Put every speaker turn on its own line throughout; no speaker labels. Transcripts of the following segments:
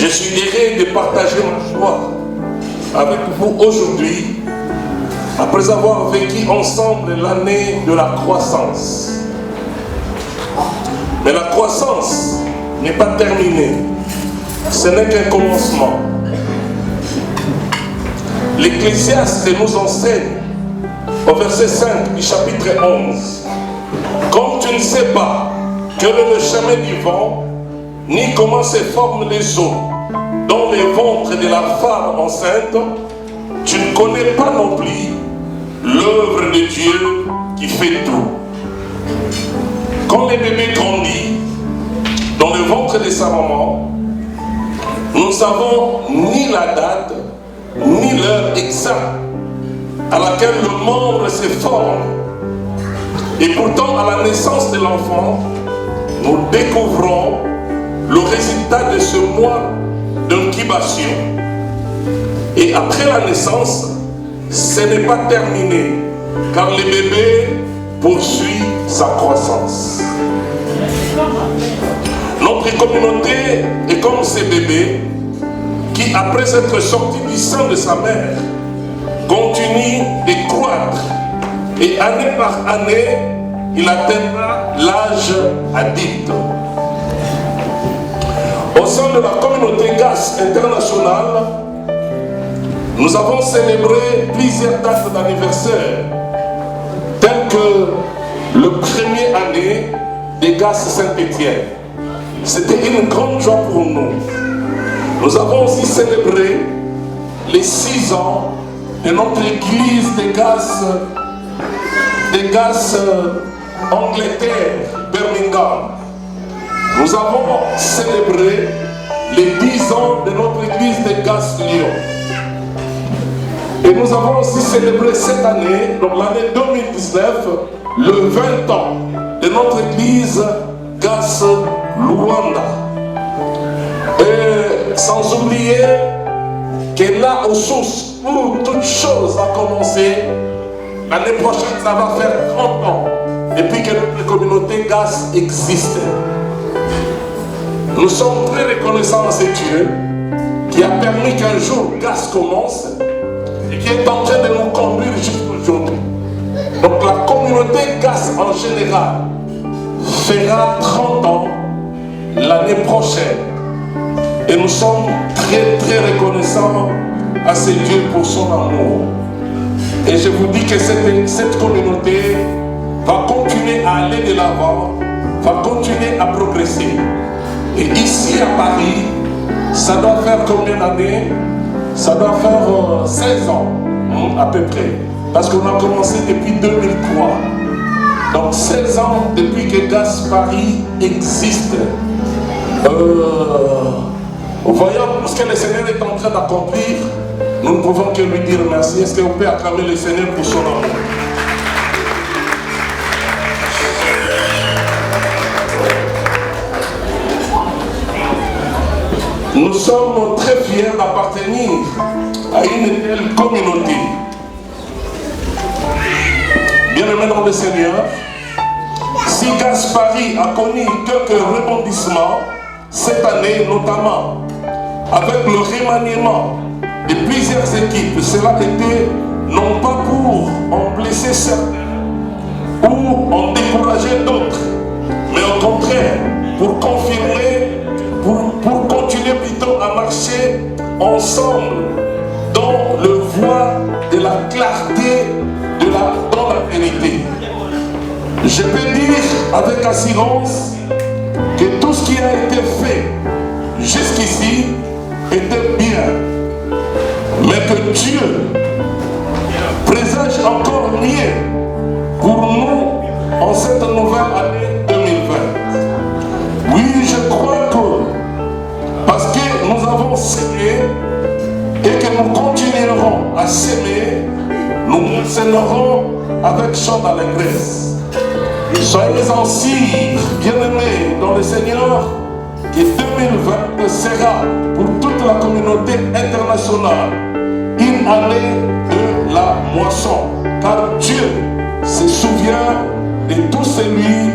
Je suis heureux de partager ma joie avec vous aujourd'hui, après avoir vécu ensemble l'année de la croissance. Mais la croissance n'est pas terminée, ce n'est qu'un commencement. L'Ecclésiaste nous enseigne au verset 5 du chapitre 11. Comme tu ne sais pas quel est le chemin du vent, ni comment se forment les eaux dans le ventre de la femme enceinte, tu ne connais pas non plus l'œuvre de Dieu qui fait tout. Quand le bébé grandit dans le ventre de sa maman, nous ne savons ni la date, ni l'heure exacte à laquelle le membre se forme. Et pourtant, à la naissance de l'enfant, nous découvrons le résultat de ce mois d'incubation. Et après la naissance, ce n'est pas terminé, car le bébé poursuit sa croissance. Notre communauté est comme ces bébés qui, après être sortis du sein de sa mère, continue de croître. Et année par année, il atteindra l'âge adulte. Au sein de la communauté GAS internationale, nous avons célébré plusieurs dates d'anniversaire, telles que le premier année des GAS Saint-Étienne. C'était une grande joie pour nous. Nous avons aussi célébré les 6 ans de notre église des GAS Angleterre, Birmingham. Nous avons célébré les 10 ans de notre église des GAS Lyon. Et nous avons aussi célébré cette année, donc l'année 2019, le 20 ans de notre église GAS Luanda. Et sans oublier que là, aux sources, où toute chose a commencé, l'année prochaine, ça va faire 30 ans depuis que notre communauté GAS existe. Nous sommes très reconnaissants à ce Dieu qui a permis qu'un jour GAS commence et qui est en train de nous conduire jusqu'aujourd'hui. Donc la communauté GAS en général fera 30 ans l'année prochaine. Et nous sommes très très reconnaissants à ce Dieu pour son amour. Et je vous dis que cette communauté va continuer à aller de l'avant, va continuer à progresser. Et ici à Paris, ça doit faire combien d'années? Ça doit faire 16 ans, à peu près. Parce qu'on a commencé depuis 2003. Donc 16 ans depuis que GAS Paris existe. Voyons tout ce que le Seigneur est en train d'accomplir, nous ne pouvons que lui dire merci. Est-ce qu'on peut acclamer le Seigneur pour son amour? Nous sommes très fiers d'appartenir à une telle communauté. Bien-aimés dans le Seigneur, si GAS Paris a connu quelques rebondissements cette année, notamment avec le remaniement de plusieurs équipes, cela était non pas pour en blesser certains ou en décourager d'autres, mais au contraire pour confirmer, pour continuer plutôt à marcher ensemble dans le voie de la clarté, dans la vérité. Je peux dire avec assurance que tout ce qui a été fait jusqu'ici était bien, mais que Dieu présage encore mieux pour nous en cette nouvelle année 2020. Oui, je crois que parce que nous avons sémé et que nous continuerons à s'aimer, nous moissonnerons avec chant d'allégresse. Soyez ainsi, bien-aimés dans le Seigneur, que 2020 sera pour toute la communauté internationale une année de la moisson. Car Dieu se souvient de tout celui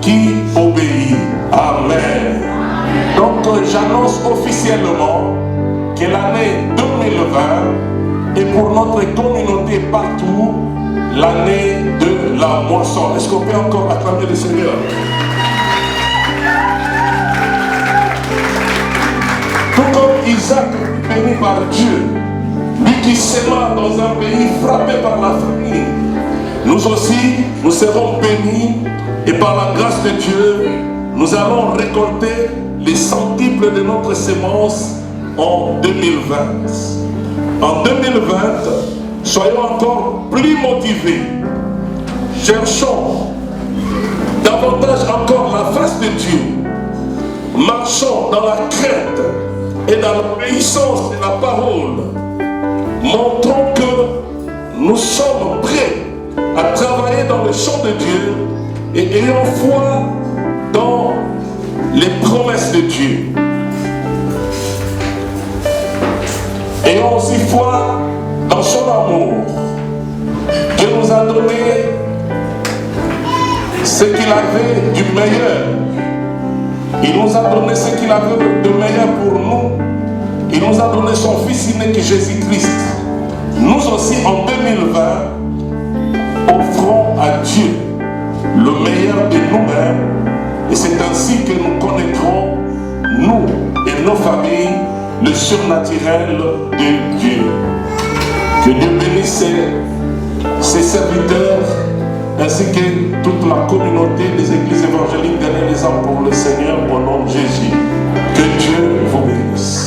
qui obéit. Amen. Donc j'annonce officiellement que l'année 2020 est pour notre communauté partout l'année de la moisson. Est-ce qu'on peut encore acclamer le Seigneur? Tout comme Isaac, béni par Dieu, lui qui s'aima dans un pays frappé par la famine, nous aussi, nous serons bénis et par la grâce de Dieu, nous allons récolter les centiples de notre sémence en 2020. En 2020, soyons encore plus motivés. Cherchons davantage encore la face de Dieu. Marchons dans la crainte et dans l'obéissance de la parole. Montrons que nous sommes prêts à travailler dans le champ de Dieu et ayons foi dans les promesses de Dieu. Ayons aussi foi dans son amour. Dieu nous a donné ce qu'il avait du meilleur. Il nous a donné ce qu'il avait de meilleur pour nous. Il nous a donné son Fils aîné qui est Jésus-Christ. Nous aussi en 2020, offrons à Dieu le meilleur de nous-mêmes. Et c'est ainsi que nous connaîtrons, nous et nos familles, le surnaturel de Dieu. Que Dieu bénisse ses serviteurs ainsi que toute la communauté des églises évangéliques. Gagnez les âmes pour le Seigneur au nom de Jésus. Que Dieu vous bénisse.